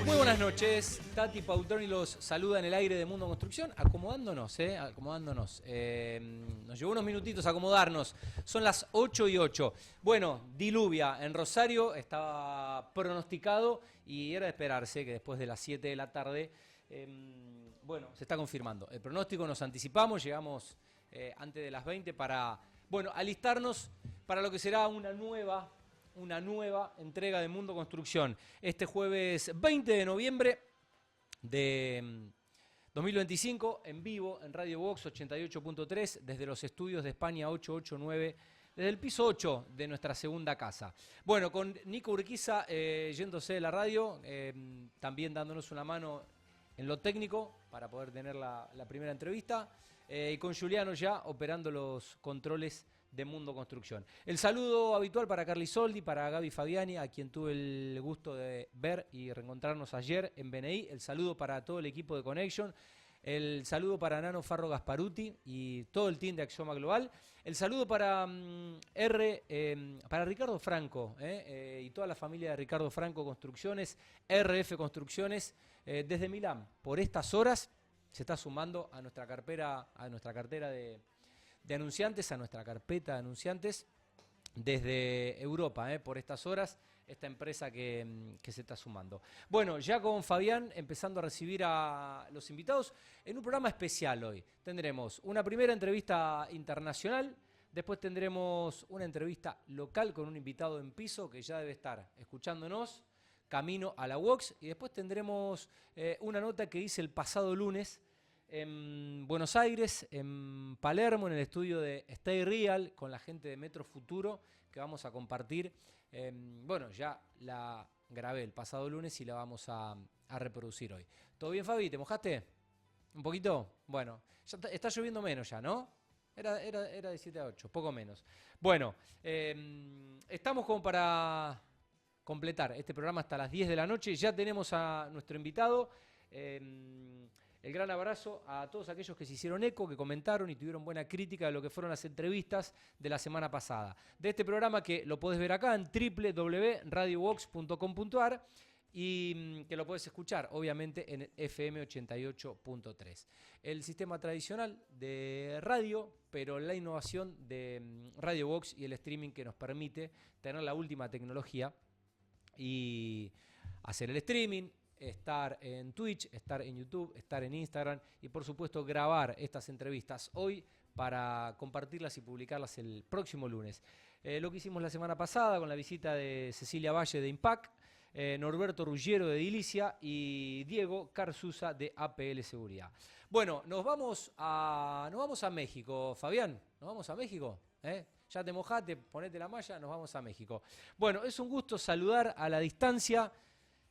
Muy buenas noches, Tati Pautroni los saluda en el aire de Mundo Construcción, acomodándonos. Nos llevó unos minutitos a acomodarnos, son las 8:08. Bueno, diluvia en Rosario, estaba pronosticado y era de esperarse que después de las 7 de la tarde, se está confirmando. El pronóstico nos anticipamos, llegamos antes de las 20 para, alistarnos para lo que será una nueva entrega de Mundo Construcción. Este jueves 20 de noviembre de 2025, en vivo, en Radio Vox 88.3, desde los estudios de España 889, desde el piso 8 de nuestra segunda casa. Bueno, con Nico Urquiza yéndose de la radio, también dándonos una mano en lo técnico para poder tener la primera entrevista, y con Juliano ya operando los controles de Mundo Construcción. El saludo habitual para Carly Soldi, para Gaby Fabiani, a quien tuve el gusto de ver y reencontrarnos ayer en BNI. El saludo para todo el equipo de Connection. El saludo para Nano Farro Gasparuti y todo el team de Axioma Global. El saludo para para Ricardo Franco y toda la familia de Ricardo Franco Construcciones, RF Construcciones, desde Milán. Por estas horas se está sumando a nuestra cartera de anunciantes, a nuestra carpeta de anunciantes desde Europa, por estas horas, esta empresa que se está sumando. Bueno, ya con Fabián empezando a recibir a los invitados en un programa especial hoy. Tendremos una primera entrevista internacional, después tendremos una entrevista local con un invitado en piso que ya debe estar escuchándonos, camino a la Vox, y después tendremos una nota que hice el pasado lunes en Buenos Aires, en Palermo, en el estudio de Stay Real, con la gente de Metro Futuro, que vamos a compartir. Ya la grabé el pasado lunes y la vamos a reproducir hoy. ¿Todo bien, Fabi? ¿Te mojaste? ¿Un poquito? Bueno, ya está lloviendo menos ya, ¿no? Era de 7 a 8, poco menos. Bueno, estamos como para completar este programa hasta las 10 de la noche. Ya tenemos a nuestro invitado. El gran abrazo a todos aquellos que se hicieron eco, que comentaron y tuvieron buena crítica de lo que fueron las entrevistas de la semana pasada. De este programa que lo podés ver acá en www.radiovox.com.ar y que lo podés escuchar, obviamente, en FM 88.3. El sistema tradicional de radio, pero la innovación de Radio Vox y el streaming que nos permite tener la última tecnología y hacer el streaming, estar en Twitch, estar en YouTube, estar en Instagram y por supuesto grabar estas entrevistas hoy para compartirlas y publicarlas el próximo lunes. Lo que hicimos la semana pasada con la visita de Cecilia Valle de Impact, Norberto Ruggiero de Edilicia y Diego Carzuza de APL Seguridad. Bueno, nos vamos a México, Fabián, nos vamos a México, Ya te mojaste, ponete la malla, nos vamos a México. Bueno, es un gusto saludar a la distancia.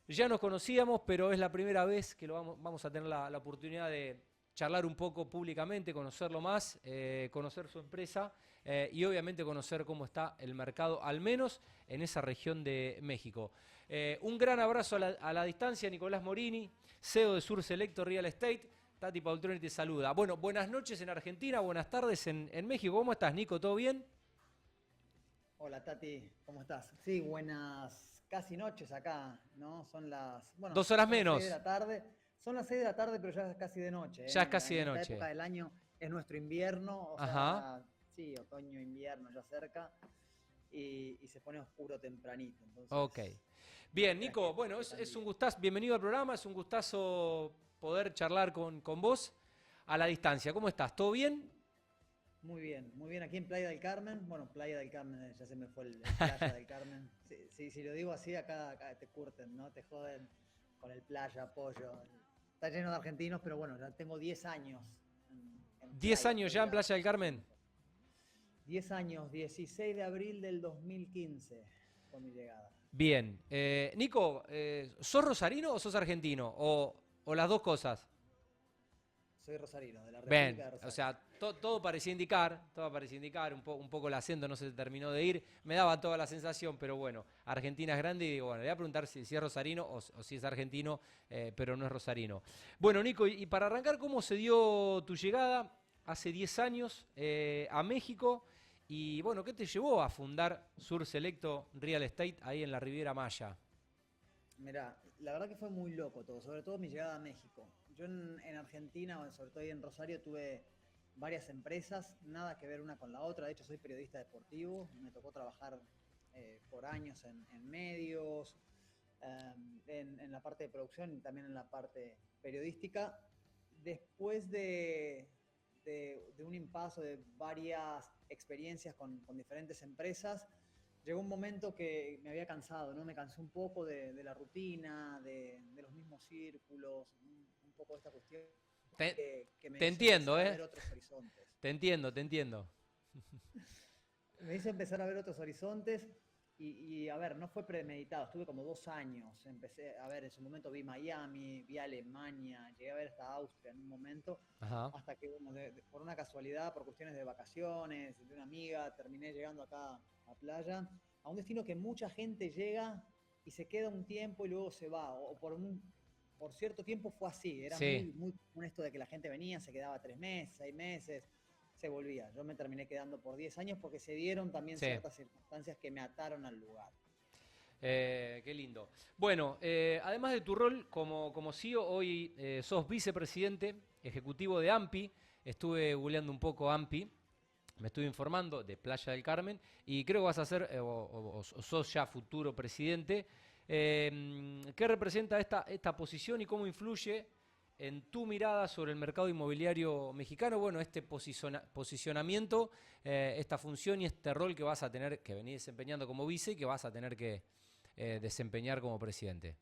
Ya nos conocíamos, pero es la primera vez que vamos a tener la oportunidad de charlar un poco públicamente, conocerlo más, conocer su empresa y obviamente conocer cómo está el mercado, al menos en esa región de México. Un gran abrazo a la distancia, Nicolás Morini, CEO de Sur Selecto Real Estate. Tati Pautroni te saluda. Bueno, buenas noches en Argentina, buenas tardes en México. ¿Cómo estás, Nico? ¿Todo bien? Hola, Tati, ¿cómo estás? Sí, buenas casi noches acá, ¿no? Son las... 2 horas menos. 6 de la tarde. Son las 6 de la tarde, pero ya es casi de noche. Ya es casi de noche. Esta época del año es nuestro invierno, o sea, sí, otoño, invierno ya cerca, y se pone oscuro tempranito. Entonces, ok. Bien, Nico, bueno, es un gustazo, bienvenido al programa, es un gustazo poder charlar con vos a la distancia. ¿Cómo estás? ¿Todo bien? Muy bien. Aquí en Playa del Carmen. Bueno, Playa del Carmen, ya se me fue el Playa del Carmen. Sí, si lo digo así, acá te curten, ¿no? Te joden con el playa, pollo. Está lleno de argentinos, pero bueno, ya tengo 10 años. ¿10 años ya en Playa del Carmen? 10 años, 16 de abril del 2015 fue mi llegada. Bien. Nico, ¿sos rosarino o sos argentino? ¿O las dos cosas? Soy rosarino, de la República de Rosario. O sea, todo parecía indicar, un poco el acento no se terminó de ir, me daba toda la sensación, pero bueno, Argentina es grande y digo, bueno, le voy a preguntar si es rosarino o si es argentino, pero no es rosarino. Bueno, Nico, y para arrancar, ¿cómo se dio tu llegada hace 10 años a México? Y bueno, ¿qué te llevó a fundar Sur Selecto Real Estate ahí en la Riviera Maya? Mirá, la verdad que fue muy loco todo, sobre todo mi llegada a México. Yo en Argentina, o sobre todo ahí en Rosario, tuve varias empresas, nada que ver una con la otra. De hecho, soy periodista deportivo, me tocó trabajar por años en medios, en la parte de producción y también en la parte periodística. Después de un impaso de varias experiencias con diferentes empresas, llegó un momento que me había cansado, ¿no? Me cansé un poco de la rutina, de los mismos círculos, un poco de esta cuestión Te, que me te hizo entiendo, empezar a ¿eh? ver otros horizontes. Te entiendo, te entiendo. Me hizo empezar a ver otros horizontes a ver, no fue premeditado, estuve como 2 años, empecé a ver, en su momento vi Miami, vi Alemania, llegué a ver hasta Austria en un momento, Ajá. hasta que bueno, por una casualidad, por cuestiones de vacaciones, de una amiga, terminé llegando acá a Playa, a un destino que mucha gente llega y se queda un tiempo y luego se va, o por cierto tiempo fue así, era Sí, muy común esto de que la gente venía, se quedaba 3 meses, 6 meses, se volvía. Yo me terminé quedando por 10 años porque se dieron también sí. ciertas circunstancias que me ataron al lugar. Qué lindo. Bueno, además de tu rol como CEO, hoy sos vicepresidente ejecutivo de AMPI. Estuve googleando un poco AMPI, me estuve informando de Playa del Carmen y creo que vas a ser, o sos ya futuro presidente. ¿Qué representa esta posición y cómo influye en tu mirada sobre el mercado inmobiliario mexicano? Bueno, este posicionamiento, esta función y este rol que vas a tener, que venís desempeñando como vice y que vas a tener que desempeñar como presidente.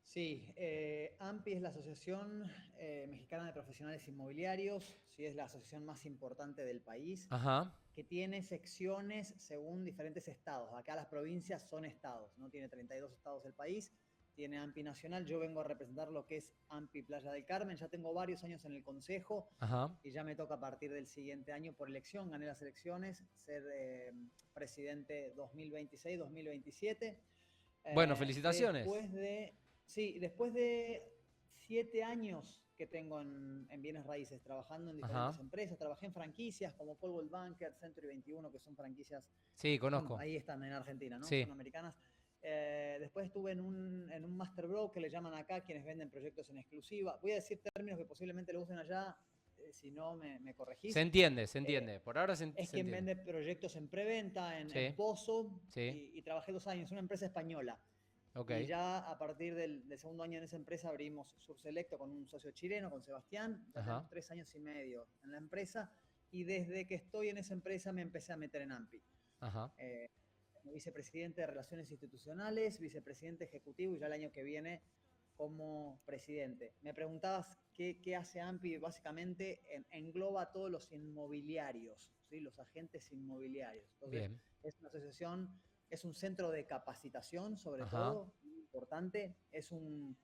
Sí, AMPI es la Asociación Mexicana de Profesionales Inmobiliarios, sí, es la asociación más importante del país, Ajá, que tiene secciones según diferentes estados. Acá las provincias son estados, ¿no? Tiene 32 estados el país, tiene AMPI Nacional. Yo vengo a representar lo que es AMPI Playa del Carmen. Ya tengo varios años en el consejo ajá. y ya me toca a partir del siguiente año por elección. Gané las elecciones, ser presidente 2026-2027. Bueno, felicitaciones. Después de, sí, después de 7 años que tengo en bienes raíces, trabajando en Ajá. diferentes empresas, trabajé en franquicias como Coldwell Banker, Century 21, que son franquicias, Sí, bueno, conozco. ahí están en Argentina, ¿no? Son Sí. americanas. Después estuve en un master broker que le llaman acá, quienes venden proyectos en exclusiva. Voy a decir términos que posiblemente lo usen allá, si no me Se corregís. entiende, se Eh, entiende. Por ahora es se quien entiende. vende proyectos en preventa, en Sí, Pozo, sí. y trabajé 2 años, una empresa española. Ok. Y ya a partir del segundo año en esa empresa abrimos Surselecto con un socio chileno, con Sebastián. Ya Ajá. tenemos 3 años y medio en la empresa. Y desde que estoy en esa empresa me empecé a meter en AMPI. Ajá. Eh, Como vicepresidente de Relaciones Institucionales, vicepresidente ejecutivo y ya el año que viene como presidente. Me preguntabas qué hace AMPI. Básicamente engloba a todos los inmobiliarios, ¿sí? Los agentes inmobiliarios. Entonces, Bien. es una asociación, es un centro de capacitación, sobre Ajá. todo, muy importante, es un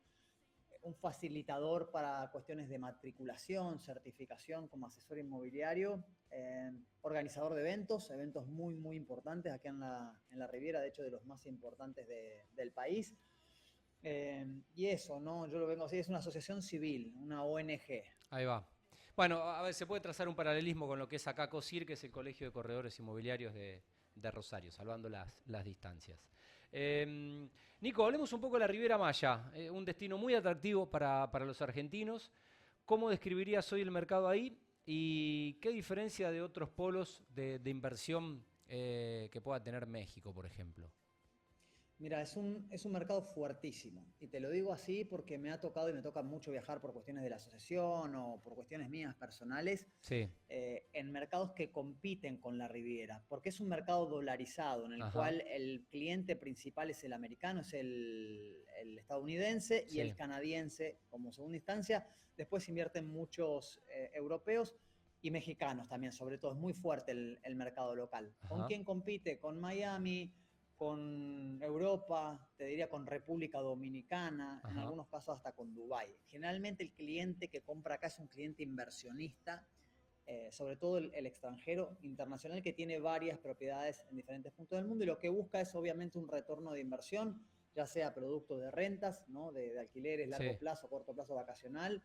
facilitador para cuestiones de matriculación, certificación como asesor inmobiliario, organizador de eventos muy importantes aquí en la Riviera, de hecho de los más importantes del país. Y eso, ¿no? Yo lo vengo así, es una asociación civil, una ONG. Ahí va. Bueno, a ver, se puede trazar un paralelismo con lo que es acá COSIR, que es el Colegio de Corredores Inmobiliarios de Rosario, salvando las distancias. Nico, hablemos un poco de la Riviera Maya, un destino muy atractivo para los argentinos. ¿Cómo describirías hoy el mercado ahí y qué diferencia de otros polos de inversión que pueda tener México, por ejemplo? Mira, es un mercado fuertísimo. Y te lo digo así porque me ha tocado y me toca mucho viajar por cuestiones de la asociación o por cuestiones mías personales, Sí, en mercados que compiten con la Riviera. Porque es un mercado dolarizado en el ajá, cual el cliente principal es el americano, es el estadounidense y sí, el canadiense como segunda instancia. Después invierten muchos europeos y mexicanos también, sobre todo. Es muy fuerte el mercado local. ¿Con ajá, quién compite? Con Miami, con Europa, te diría con República Dominicana, en ajá, algunos casos hasta con Dubái. Generalmente el cliente que compra acá es un cliente inversionista, sobre todo el extranjero internacional que tiene varias propiedades en diferentes puntos del mundo y lo que busca es obviamente un retorno de inversión, ya sea producto de rentas, ¿no? de alquileres largo sí, plazo, corto plazo vacacional,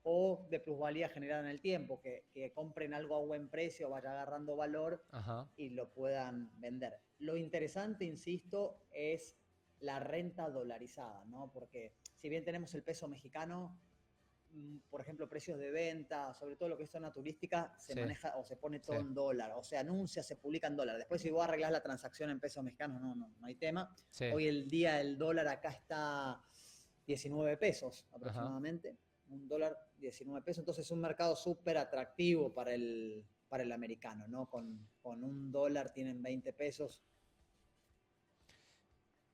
o de plusvalía generada en el tiempo, que compren algo a buen precio, vaya agarrando valor ajá, y lo puedan vender. Lo interesante, insisto, es la renta dolarizada, ¿no? Porque si bien tenemos el peso mexicano, por ejemplo, precios de venta, sobre todo lo que es zona turística, se Sí, maneja o se pone todo sí, en dólar, o se anuncia, se publica en dólar. Después, si vos arreglás la transacción en pesos mexicanos, no hay tema. sí. Hoy el día el dólar acá está 19 pesos Ajá. aproximadamente. Un dólar 19 pesos. Entonces es un mercado súper atractivo para el americano, ¿no? Con un dólar tienen 20 pesos.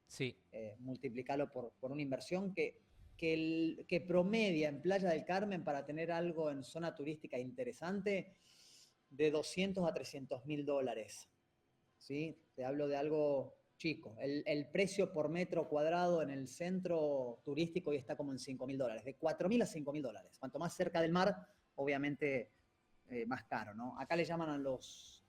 Sí, Multiplicarlo por una inversión que promedia en Playa del Carmen para tener algo en zona turística interesante de 200 a 300 mil dólares. ¿Sí? Te hablo de algo chico. El precio por metro cuadrado en el centro turístico hoy está como en 5 mil dólares, de 4 mil a 5 mil dólares. Cuanto más cerca del mar, obviamente más caro, ¿no? Acá le llaman a los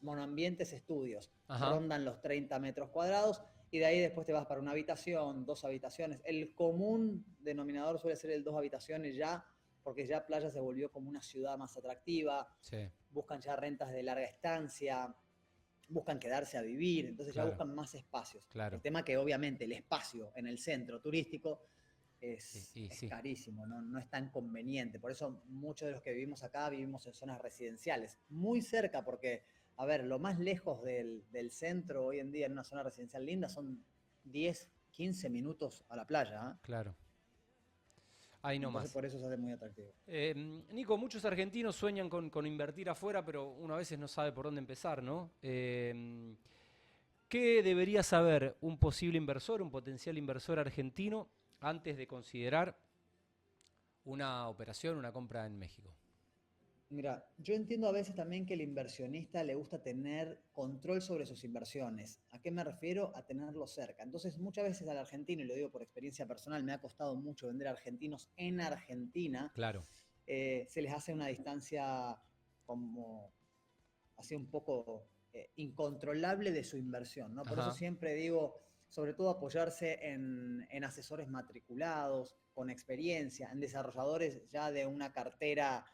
monoambientes estudios, ajá, rondan los 30 metros cuadrados y de ahí después te vas para una habitación, 2 habitaciones. El común denominador suele ser el 2 habitaciones ya, porque ya Playa se volvió como una ciudad más atractiva, sí, buscan ya rentas de larga estancia, buscan quedarse a vivir, entonces ya claro, buscan más espacios. El claro. tema que obviamente el espacio en el centro turístico Y, es, y es sí, carísimo, no es tan conveniente. Por eso muchos de los que vivimos acá vivimos en zonas residenciales, muy cerca, porque, a ver, lo más lejos del centro hoy en día en una zona residencial linda son 10, 15 minutos a la playa, ¿eh? claro. Ahí Entonces nomás. por eso se hace muy atractivo. Nico, muchos argentinos sueñan con invertir afuera, pero uno a veces no sabe por dónde empezar, ¿no? ¿Qué debería saber un posible inversor, un potencial inversor argentino, antes de considerar una operación, una compra en México? Mira, yo entiendo a veces también que el inversionista le gusta tener control sobre sus inversiones. ¿A qué me refiero? A tenerlo cerca. Entonces, muchas veces al argentino, y lo digo por experiencia personal, me ha costado mucho vender argentinos en Argentina, Claro, se les hace una distancia como así un poco incontrolable de su inversión, ¿no? Por eso ajá, siempre digo, sobre todo apoyarse en asesores matriculados, con experiencia, en desarrolladores ya de una cartera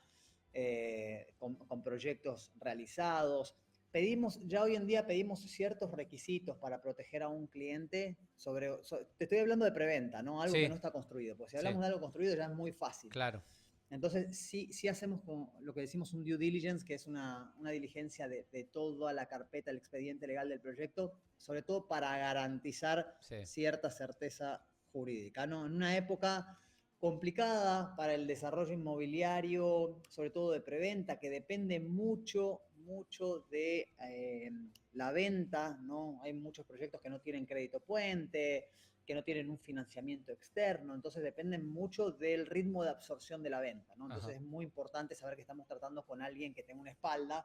con proyectos realizados. Ya hoy en día pedimos ciertos requisitos para proteger a un cliente te estoy hablando de preventa, ¿no? Algo que sí, no está construido. Pues si sí, hablamos de algo construido ya es muy fácil. claro, Entonces, sí hacemos lo que decimos un due diligence, que es una diligencia de toda la carpeta, el expediente legal del proyecto, sobre todo para garantizar sí, cierta certeza jurídica, ¿no? En una época complicada para el desarrollo inmobiliario, sobre todo de preventa, que depende mucho de la venta, ¿no? Hay muchos proyectos que no tienen crédito puente, que no tienen un financiamiento externo, entonces dependen mucho del ritmo de absorción de la venta, ¿no? ajá, Entonces es muy importante saber que estamos tratando con alguien que tenga una espalda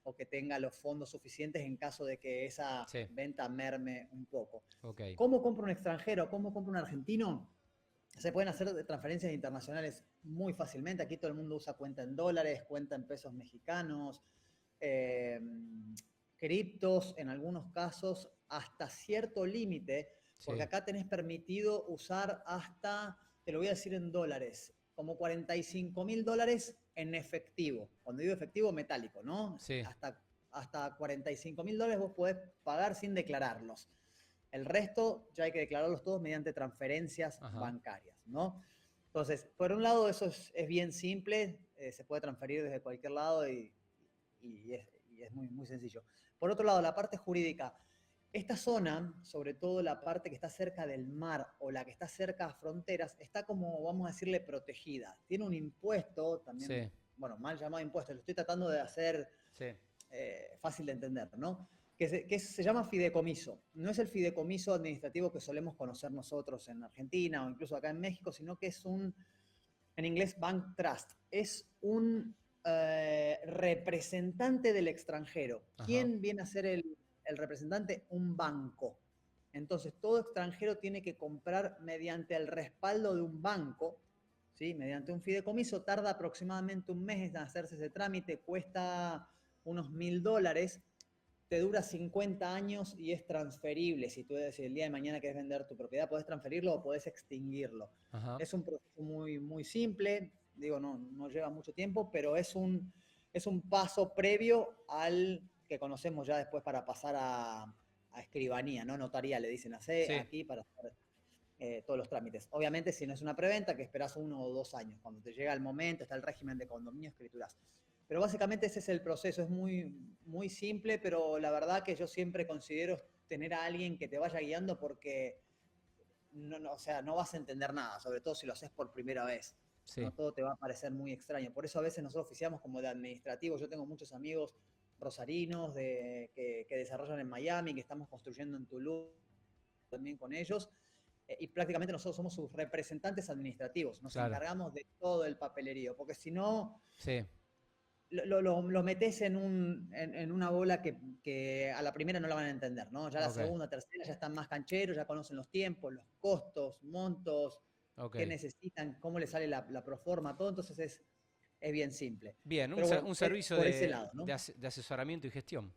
o que tenga los fondos suficientes en caso de que esa sí, venta merme un poco. ok, ¿Cómo compra un extranjero? ¿Cómo compra un argentino? Se pueden hacer transferencias internacionales muy fácilmente. Aquí todo el mundo usa cuenta en dólares, cuenta en pesos mexicanos, eh, criptos en algunos casos hasta cierto límite, porque sí, acá tenés permitido usar hasta, te lo voy a decir en dólares, como 45 mil dólares en efectivo. Cuando digo efectivo, metálico, ¿no? sí, Hasta 45 mil dólares vos podés pagar sin declararlos. El resto ya hay que declararlos todos mediante transferencias ajá, bancarias, ¿no? Entonces, por un lado, eso es bien simple, se puede transferir desde cualquier lado y es muy sencillo. Por otro lado, la parte jurídica. Esta zona, sobre todo la parte que está cerca del mar o la que está cerca a fronteras, está como, vamos a decirle, protegida. Tiene un impuesto, también, sí, bueno, mal llamado impuesto, lo estoy tratando de hacer sí, fácil de entender, ¿no? Que se llama fideicomiso. No es el fideicomiso administrativo que solemos conocer nosotros en Argentina o incluso acá en México, sino que es en inglés, bank trust. Es un representante del extranjero. ajá, ¿Quién viene a ser el representante? Un banco. Entonces, todo extranjero tiene que comprar mediante el respaldo de un banco, ¿sí? Mediante un fideicomiso. Tarda aproximadamente un mes en hacerse ese trámite, cuesta unos $1.000, te dura 50 años y es transferible. Si el día de mañana querés vender tu propiedad, podés transferirlo o podés extinguirlo. ajá, Es un proceso muy simple, digo, no lleva mucho tiempo, pero es un paso previo al que conocemos ya después para pasar a a escribanía, no notaría, le dicen Sí, aquí para hacer todos los trámites. Obviamente, si no es una preventa, que esperás 1 o 2 años. Cuando te llega el momento, está el régimen de condominio, escrituras. Pero básicamente ese es el proceso, es muy simple, pero la verdad que yo siempre considero tener a alguien que te vaya guiando porque o sea, no vas a entender nada, sobre todo si lo haces por primera vez. sí. ¿No? Todo te va a parecer muy extraño. Por eso a veces nosotros oficiamos como de administrativos. Yo tengo muchos amigos rosarinos que desarrollan en Miami, que estamos construyendo en Tulum también con ellos. Y prácticamente nosotros somos sus representantes administrativos. Nos Claro. encargamos de todo el papelerío, porque si no, Sí, lo metes en una bola que a la primera no la van a entender, ¿no? Ya la ok, segunda, tercera ya están más cancheros, ya conocen los tiempos, los costos, montos, ok. qué necesitan, cómo les sale la proforma, todo, entonces es bien simple. Bien, Pero bueno, un servicio por ese lado, ¿no? de asesoramiento y gestión.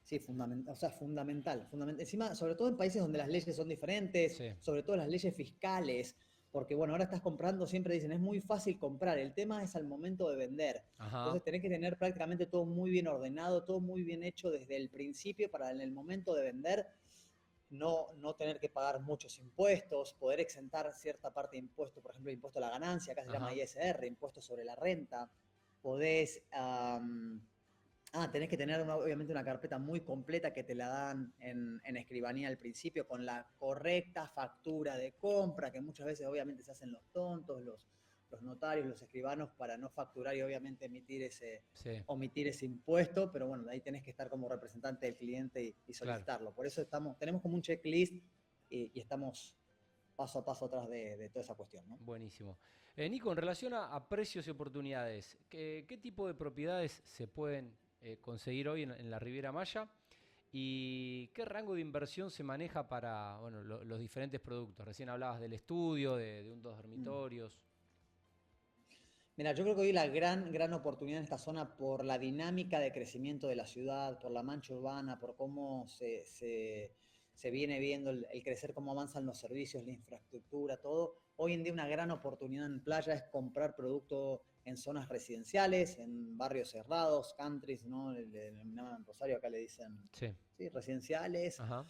Sí, fundamental, o sea, fundamental, fundamental. Encima, sobre todo en países donde las leyes son diferentes, Sí, sobre todo las leyes fiscales, porque bueno, ahora estás comprando, siempre dicen, es muy fácil comprar, el tema es al momento de vender. ajá, Entonces tenés que tener prácticamente todo muy bien ordenado, todo muy bien hecho desde el principio para en el momento de vender no tener que pagar muchos impuestos, poder exentar cierta parte de impuestos, por ejemplo, el impuesto a la ganancia, acá se llama ajá. ISR, impuesto sobre la renta, podés... tenés que tener obviamente una carpeta muy completa que te la dan en escribanía al principio con la correcta factura de compra, que muchas veces obviamente se hacen los tontos, los notarios, los escribanos para no facturar y obviamente Sí, omitir ese impuesto, pero bueno, de ahí tenés que estar como representante del cliente y claro. solicitarlo. Por eso tenemos como un checklist y estamos paso a paso atrás de toda esa cuestión, ¿no? Buenísimo. Nico, en relación a precios y oportunidades, ¿qué tipo de propiedades se pueden conseguir hoy en la Riviera Maya? ¿Y qué rango de inversión se maneja para bueno, los diferentes productos? Recién hablabas del estudio, de un dos Mm. dormitorios. Mira, yo creo que hoy la gran oportunidad en esta zona por la dinámica de crecimiento de la ciudad, por la mancha urbana, por cómo se viene viendo el crecer, cómo avanzan los servicios, la infraestructura, todo. Hoy en día una gran oportunidad en playa es comprar producto en zonas residenciales, en barrios cerrados, countries, ¿no? En Rosario acá le dicen, Sí. sí, residenciales. Ajá.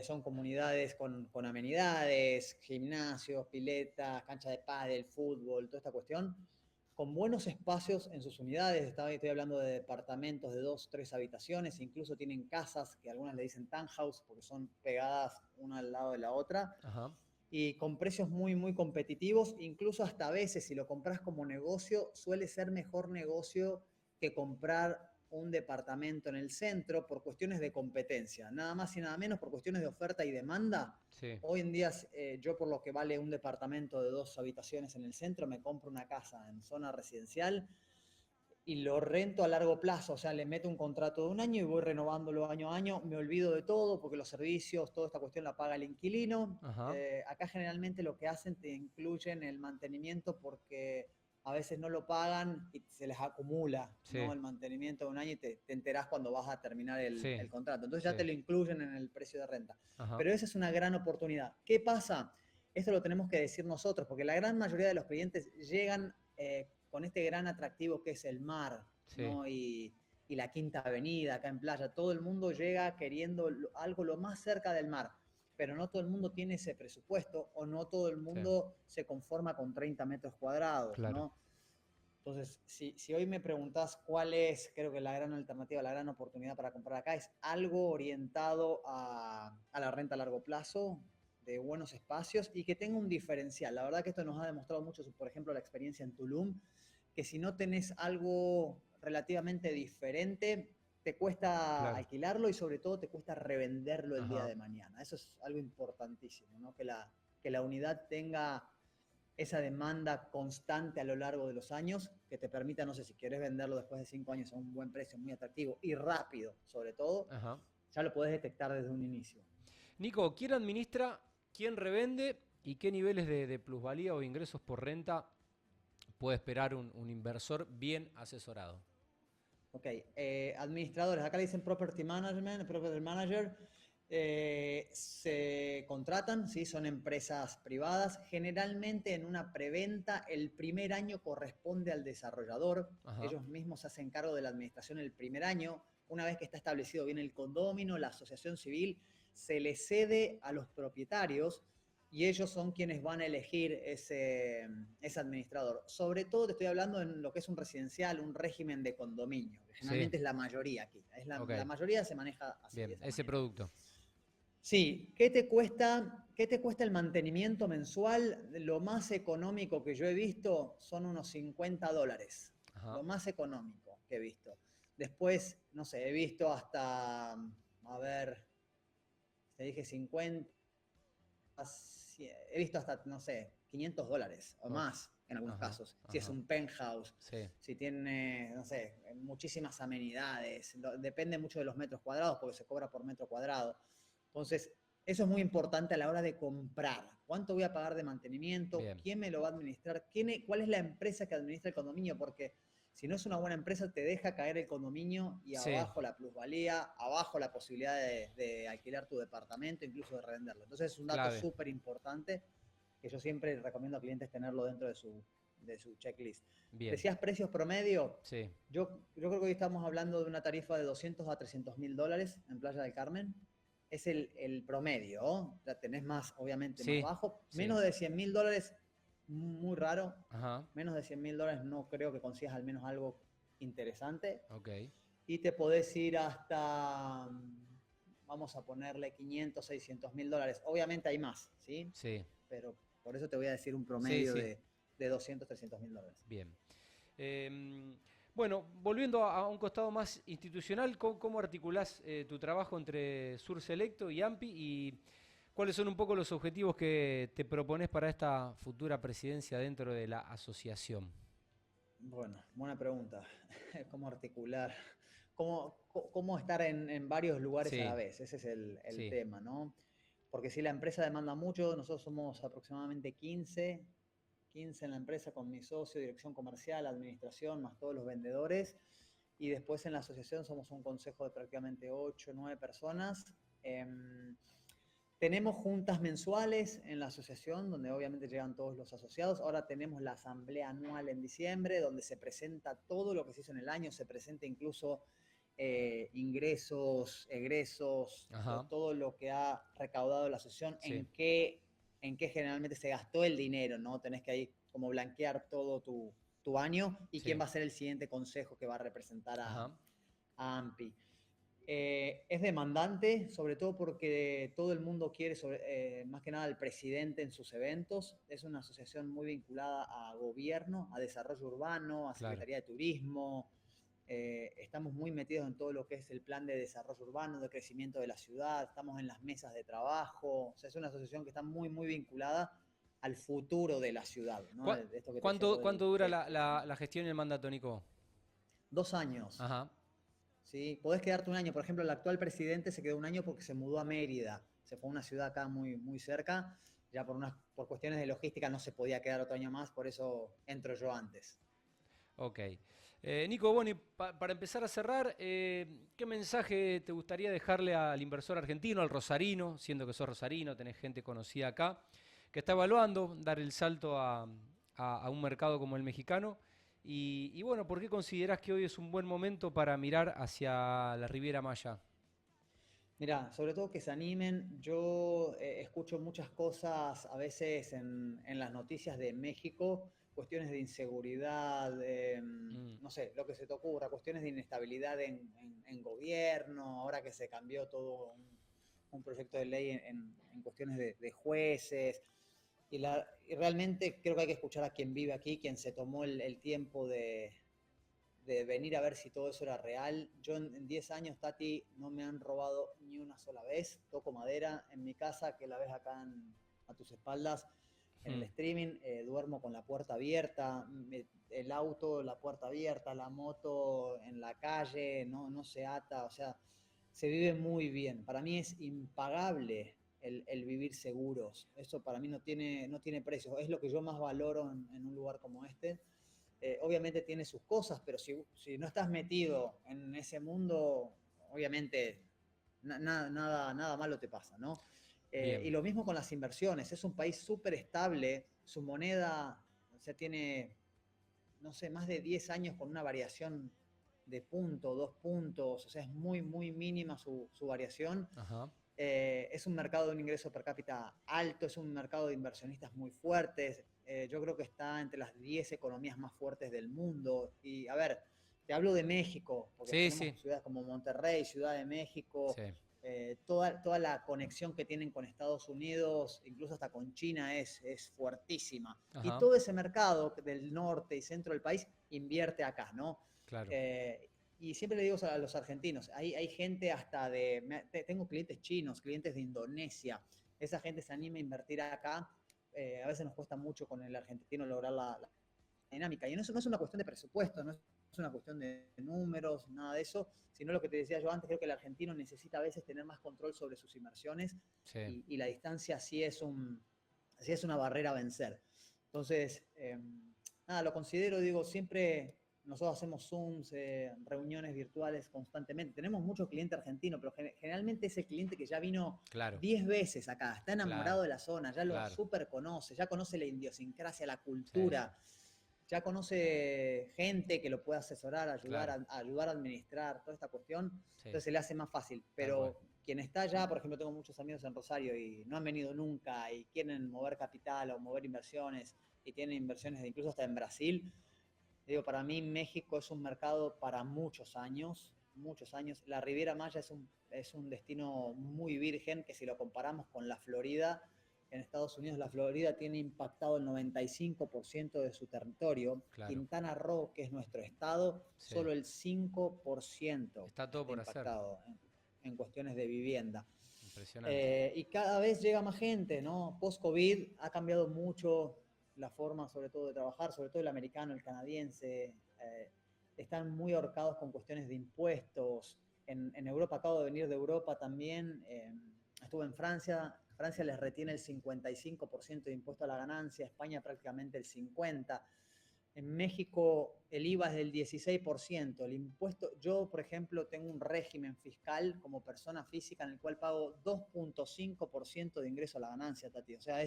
Son comunidades con amenidades, gimnasios, piletas, cancha de pádel, fútbol, toda esta cuestión con buenos espacios en sus unidades. Estoy hablando de departamentos de 2, 3 habitaciones, incluso tienen casas que algunas le dicen townhouse porque son pegadas una al lado de la otra Ajá. y con precios muy competitivos, incluso hasta a veces si lo compras como negocio, suele ser mejor negocio que comprar un departamento en el centro por cuestiones de competencia, nada más y nada menos por cuestiones de oferta y demanda. Sí. Hoy en día, yo por lo que vale un departamento de 2 habitaciones en el centro, me compro una casa en zona residencial y lo rento a largo plazo, o sea, le meto un contrato de un año y voy renovándolo año a año, me olvido de todo porque los servicios, toda esta cuestión la paga el inquilino. Ajá. Acá generalmente lo que hacen te incluyen el mantenimiento porque a veces no lo pagan y se les acumula, Sí. ¿no? El mantenimiento de un año y te enterás cuando vas a terminar Sí. el contrato. Entonces ya Sí. te lo incluyen en el precio de renta. Ajá. Pero esa es una gran oportunidad. ¿Qué pasa? Esto lo tenemos que decir nosotros, porque la gran mayoría de los clientes llegan con este gran atractivo que es el mar, Sí. ¿no? Y la Quinta Avenida acá en Playa. Todo el mundo llega queriendo algo lo más cerca del mar, pero no todo el mundo tiene ese presupuesto o no todo el Sí. mundo se conforma con 30 metros cuadrados, Claro. ¿no? Entonces, si hoy me preguntás cuál es, creo que la gran alternativa, la gran oportunidad para comprar acá es algo orientado a la renta a largo plazo, de buenos espacios y que tenga un diferencial. La verdad que esto nos ha demostrado mucho, por ejemplo, la experiencia en Tulum, que si no tenés algo relativamente diferente, te cuesta Claro. alquilarlo y sobre todo te cuesta revenderlo el día Ajá. de mañana. Eso es algo importantísimo, ¿no? Que la unidad tenga esa demanda constante a lo largo de los años que te permita, no sé, si quieres venderlo después de 5 años a un buen precio, muy atractivo y rápido, sobre todo, Ajá. ya lo podés detectar desde un inicio. Nico, ¿quién administra, quién revende y qué niveles de plusvalía o ingresos por renta puede esperar un inversor bien asesorado? Ok, administradores, acá le dicen property management, property manager, se contratan, ¿sí? Son empresas privadas. Generalmente en una preventa el primer año corresponde al desarrollador. Ajá. Ellos mismos se hacen cargo de la administración el primer año. una vez que está establecido bien el condominio, la asociación civil se le cede a los propietarios y ellos son quienes van a elegir ese administrador. Sobre todo te estoy hablando en lo que es un residencial, un régimen de condominio, que Sí, generalmente es la mayoría aquí. ok. La mayoría se maneja así, de Bien, esa ese manera. producto. Sí, qué te cuesta el mantenimiento mensual? Lo más económico que yo he visto son unos $50. Ajá. Lo más económico que he visto. Después, no sé, he visto hasta, a ver, te dije 50, he visto hasta, no sé, $500 o Uf, más en algunos ajá, casos. Si es ajá. un penthouse, Sí, si tiene, no sé, muchísimas amenidades, depende mucho de los metros cuadrados porque se cobra por metro cuadrado. Entonces, eso es muy importante a la hora de comprar. ¿Cuánto voy a pagar de mantenimiento? bien. ¿Quién me lo va a administrar? ¿Cuál es la empresa que administra el condominio? Porque si no es una buena empresa, te deja caer el condominio y Sí, abajo la plusvalía, abajo la posibilidad de alquilar tu departamento, incluso de revenderlo. Entonces es un dato clave. súper importante que yo siempre recomiendo a clientes tenerlo dentro de su checklist. Bien, Decías precios promedio. sí, Yo creo que hoy estamos hablando de una tarifa de $200 a $300.000 en Playa del Carmen. Es el promedio, ¿no? Ya tenés más, obviamente, más sí, bajo. sí. Menos de $100.000, muy raro. Ajá, Menos de $100.000 no creo que consigas al menos algo interesante. ok. Y te podés ir hasta, vamos a ponerle 500, $600.000. Obviamente hay más, ¿sí? Sí, Pero por eso te voy a decir un sí, promedio sí. de 200, $300.000. Bien. Bueno, volviendo a un costado más institucional, ¿cómo articulás tu trabajo entre Sur Selecto y AMPI y cuáles son un poco los objetivos que te propones para esta futura presidencia dentro de la asociación? Bueno, buena pregunta. ¿Cómo articular? ¿Cómo estar en varios lugares a la Sí, vez? Ese es el sí, tema, ¿no? Porque si la empresa demanda mucho, nosotros somos aproximadamente 15 en la empresa con mi socio, dirección comercial, administración, más todos los vendedores. Y después en la asociación somos un consejo de prácticamente 8 o 9 personas. Tenemos juntas mensuales en la asociación, donde obviamente llegan todos los asociados. Ahora tenemos la asamblea anual en diciembre, donde se presenta todo lo que se hizo en el año, se presenta incluso ingresos, egresos, ajá, todo lo que ha recaudado la asociación, sí, en qué generalmente se gastó el dinero, ¿no? Tenés que ahí como blanquear todo tu año y quién sí, va a ser el siguiente consejo que va a representar ajá, a AMPI. Es demandante, sobre todo porque todo el mundo quiere, más que nada, al presidente en sus eventos. Es una asociación muy vinculada a gobierno, a desarrollo urbano, a claro. Secretaría de Turismo. Estamos muy metidos en todo lo que es el plan de desarrollo urbano, de crecimiento de la ciudad. Estamos en las mesas de trabajo. O sea, es una asociación que está muy, muy vinculada al futuro de la ciudad, ¿no? ¿Cuá- De esto que te decía yo ¿Cuánto dura del crecimiento. la gestión y el mandato, Nico? 2 años. Ajá, ¿Sí? Podés quedarte un año. Por ejemplo, el actual presidente se quedó un año porque se mudó a Mérida. Se fue a una ciudad acá muy, muy cerca. Ya por cuestiones de logística no se podía quedar otro año más, por eso entro yo antes. ok. Nico, bueno, y para empezar a cerrar, ¿qué mensaje te gustaría dejarle al inversor argentino, al rosarino, siendo que sos rosarino, tenés gente conocida acá, que está evaluando dar el salto a un mercado como el mexicano? Y bueno, ¿por qué considerás que hoy es un buen momento para mirar hacia la Riviera Maya? Mirá, sobre todo que se animen. Yo escucho muchas cosas a veces en las noticias de México, cuestiones de inseguridad, Mm, no sé, lo que se te ocurra, cuestiones de inestabilidad en gobierno, ahora que se cambió todo un proyecto de ley en cuestiones de jueces. Y realmente creo que hay que escuchar a quien vive aquí, quien se tomó el tiempo de venir a ver si todo eso era real. Yo en 10 años, Tati, no me han robado ni una sola vez. Toco madera en mi casa, que la ves acá a tus espaldas, en el mm, streaming. Duermo con la puerta abierta, el auto, la puerta abierta, la moto en la calle, no se ata, o sea, se vive muy bien. Para mí es impagable el vivir seguros. Eso para mí no tiene precio. Es lo que yo más valoro en un lugar como este. Obviamente tiene sus cosas, pero si no estás metido en ese mundo, obviamente nada malo te pasa, ¿no? Y bien, lo mismo con las inversiones. Es un país súper estable, su moneda, o sea, tiene, no sé, más de 10 años con una variación de punto, 2 puntos, o sea, es muy, muy mínima su variación. Ajá. Es un mercado de un ingreso per cápita alto, es un mercado de inversionistas muy fuertes. Yo creo que está entre las 10 economías más fuertes del mundo. Y a ver, te hablo de México, porque Sí, tenemos sí, ciudades como Monterrey, Ciudad de México, sí. toda la conexión que tienen con Estados Unidos, incluso hasta con China, es fuertísima. Y Ajá, todo ese mercado del norte y centro del país invierte acá, ¿no? claro. Y siempre le digo a los argentinos, hay gente hasta tengo clientes chinos, clientes de Indonesia, esa gente se anima a invertir acá, a veces nos cuesta mucho con el argentino lograr la dinámica, y eso no es una cuestión de presupuesto, no es una cuestión de números, nada de eso, sino lo que te decía yo antes, creo que el argentino necesita a veces tener más control sobre sus inversiones, Sí. y la distancia sí es una barrera a vencer. Entonces, nada, lo considero, digo, siempre nosotros hacemos Zooms, reuniones virtuales constantemente. Tenemos muchos clientes argentinos, pero generalmente ese cliente que ya vino Claro, 10 veces acá, está claro, enamorado de la zona, ya lo claro. súper conoce, ya conoce la idiosincrasia, la Sí, sí, cultura, ya conoce gente que lo puede asesorar, ayudar claro. a ayudar a administrar toda esta cuestión, Sí, entonces se le hace más fácil. tal cual. Pero quien está allá, por ejemplo, tengo muchos amigos en Rosario y no han venido nunca y quieren mover capital o mover inversiones y tienen inversiones incluso hasta en Brasil. Digo, para mí México es un mercado para muchos años, muchos años. La Riviera Maya es un destino muy virgen que si lo comparamos con la Florida, en Estados Unidos la Florida tiene impactado el 95% de su territorio. Claro. Quintana Roo, que es nuestro estado, Sí. solo el 5% Está todo está por hacer. impactado en cuestiones de vivienda. Impresionante. Y cada vez llega más gente, ¿no? Post-COVID ha cambiado mucho la forma, sobre todo, de trabajar, sobre todo el americano, el canadiense. Están muy ahorcados con cuestiones de impuestos. En Europa, acabo de venir de Europa también. Estuve en Francia. Francia les retiene el 55% de impuesto a la ganancia, España prácticamente el 50%. En México el IVA es del 16%. El impuesto, yo por ejemplo tengo un régimen fiscal como persona física en el cual pago 2.5% de ingreso a la ganancia, Tati. O sea,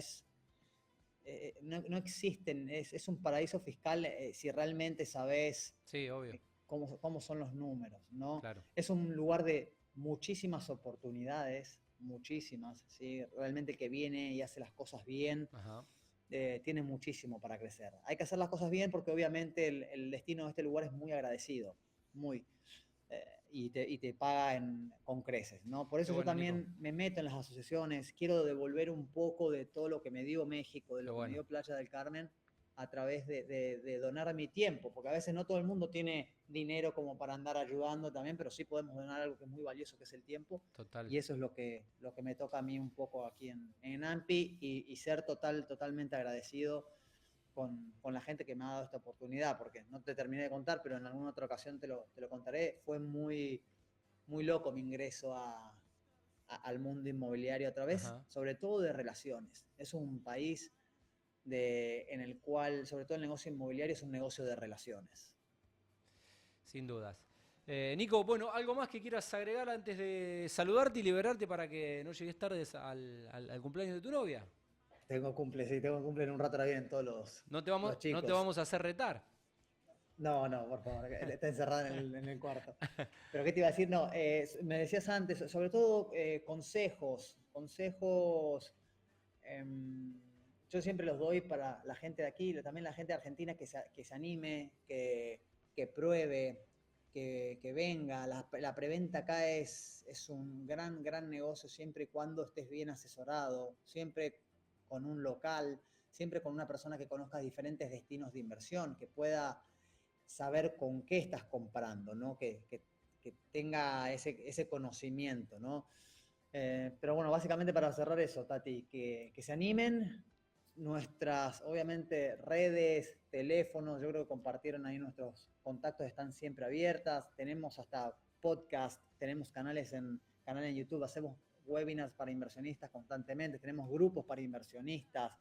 no existen, es un paraíso fiscal si realmente sabes Sí, obvio. cómo son los números, ¿no? Claro. Es un lugar de muchísimas oportunidades, muchísimas, ¿sí? Realmente el que viene y hace las cosas bien Ajá. tiene muchísimo para crecer. Hay que hacer las cosas bien porque obviamente el destino de este lugar es muy agradecido, muy, y te paga con creces, ¿no? Por Qué eso yo bueno, Nico. también me meto en las asociaciones, quiero devolver un poco de todo lo que me dio México, de Qué lo que me bueno. dio Playa del Carmen, a través de donar mi tiempo, porque a veces no todo el mundo tiene dinero como para andar ayudando también, pero sí podemos donar algo que es muy valioso, que es el tiempo, Total. y eso es lo que me toca a mí un poco aquí en AMPI, y ser totalmente agradecido con la gente que me ha dado esta oportunidad, porque no te terminé de contar, pero en alguna otra ocasión te lo contaré. Fue muy, muy loco mi ingreso al mundo inmobiliario a través, Ajá. sobre todo de relaciones. Es un país en el cual, sobre todo el negocio inmobiliario, es un negocio de relaciones. Sin dudas. Nico, bueno, ¿algo más que quieras agregar antes de saludarte y liberarte para que no llegues tarde al cumpleaños de tu novia? Tengo cumple en un rato, ahora vienen todos los No te chicos. vamos a hacer retar. No, por favor, está encerrada en el cuarto. Pero ¿qué te iba a decir? No, me decías antes, sobre todo consejos, yo siempre los doy para la gente de aquí, también la gente de Argentina que se anime, que pruebe, que venga. La preventa acá es un gran negocio siempre y cuando estés bien asesorado, siempre con un local, siempre con una persona que conozca diferentes destinos de inversión, que pueda saber con qué estás comprando, ¿no? Que tenga ese conocimiento, ¿no? Pero bueno, básicamente para cerrar eso, Tati, que se animen. Nuestras, obviamente, redes, teléfonos, yo creo que compartieron ahí nuestros contactos, están siempre abiertas. Tenemos hasta podcast, tenemos canal en YouTube, hacemos webinars para inversionistas constantemente, tenemos grupos para inversionistas.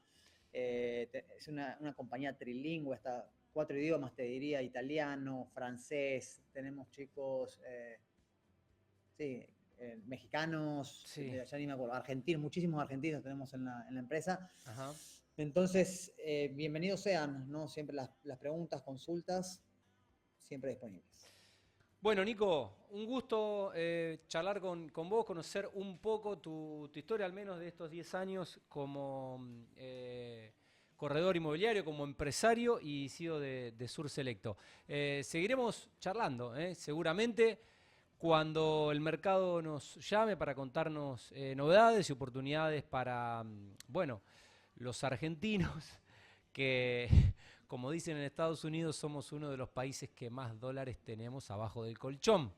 Es una compañía trilingüe, está 4 idiomas, te diría, italiano, francés, tenemos chicos, sí, mexicanos, Sí. ya ni me acuerdo, argentinos, muchísimos argentinos tenemos en la empresa. Ajá. Entonces, bienvenidos sean, ¿no? Siempre las preguntas, consultas, siempre disponibles. Bueno, Nico, un gusto charlar con vos, conocer un poco tu historia, al menos de estos 10 años como corredor inmobiliario, como empresario y CEO de Sur Selecto. Seguiremos charlando, seguramente cuando el mercado nos llame para contarnos novedades y oportunidades para, bueno, los argentinos que, como dicen en Estados Unidos, somos uno de los países que más dólares tenemos abajo del colchón.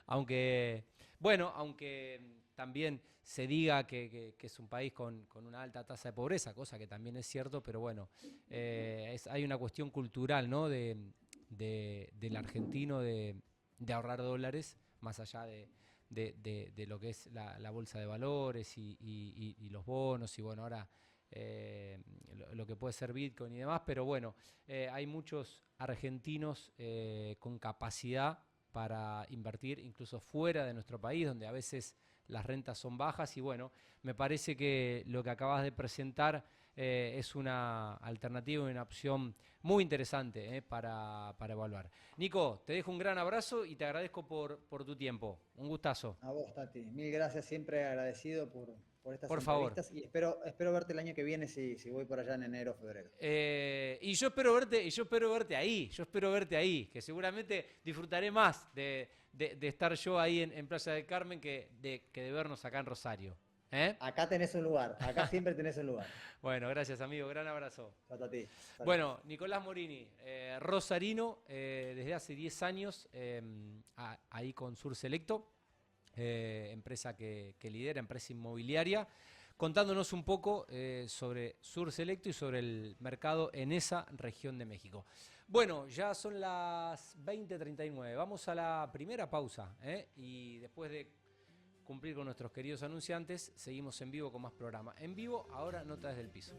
Aunque, bueno, aunque también se diga que es un país con una alta tasa de pobreza, cosa que también es cierto, pero bueno, hay una cuestión cultural, ¿no? Del argentino de ahorrar dólares, más allá de lo que es la bolsa de valores y los bonos, y bueno, ahora lo que puede ser Bitcoin y demás, pero bueno, hay muchos argentinos con capacidad para invertir incluso fuera de nuestro país, donde a veces las rentas son bajas, y bueno, me parece que lo que acabas de presentar es una alternativa y una opción muy interesante para evaluar. Nico, te dejo un gran abrazo y te agradezco por tu tiempo. Un gustazo. A vos, Tati. Mil gracias, siempre agradecido por estas Por favor. entrevistas y espero verte el año que viene si voy por allá en enero o febrero. Y yo espero verte ahí, que seguramente disfrutaré más de estar yo ahí en Playa del Carmen que de vernos acá en Rosario. ¿Eh? Acá tenés un lugar, acá siempre tenés un lugar. Bueno, gracias amigo, gran abrazo. Chao, Tati. Bueno, Nicolás Morini, rosarino, desde hace 10 años, ahí con Sur Selecto, empresa que lidera, empresa inmobiliaria, contándonos un poco sobre Sur Selecto y sobre el mercado en esa región de México. Bueno, ya son las 20:39, vamos a la primera pausa, y después de cumplir con nuestros queridos anunciantes, seguimos en vivo con más programa. En vivo, ahora Notas del Piso.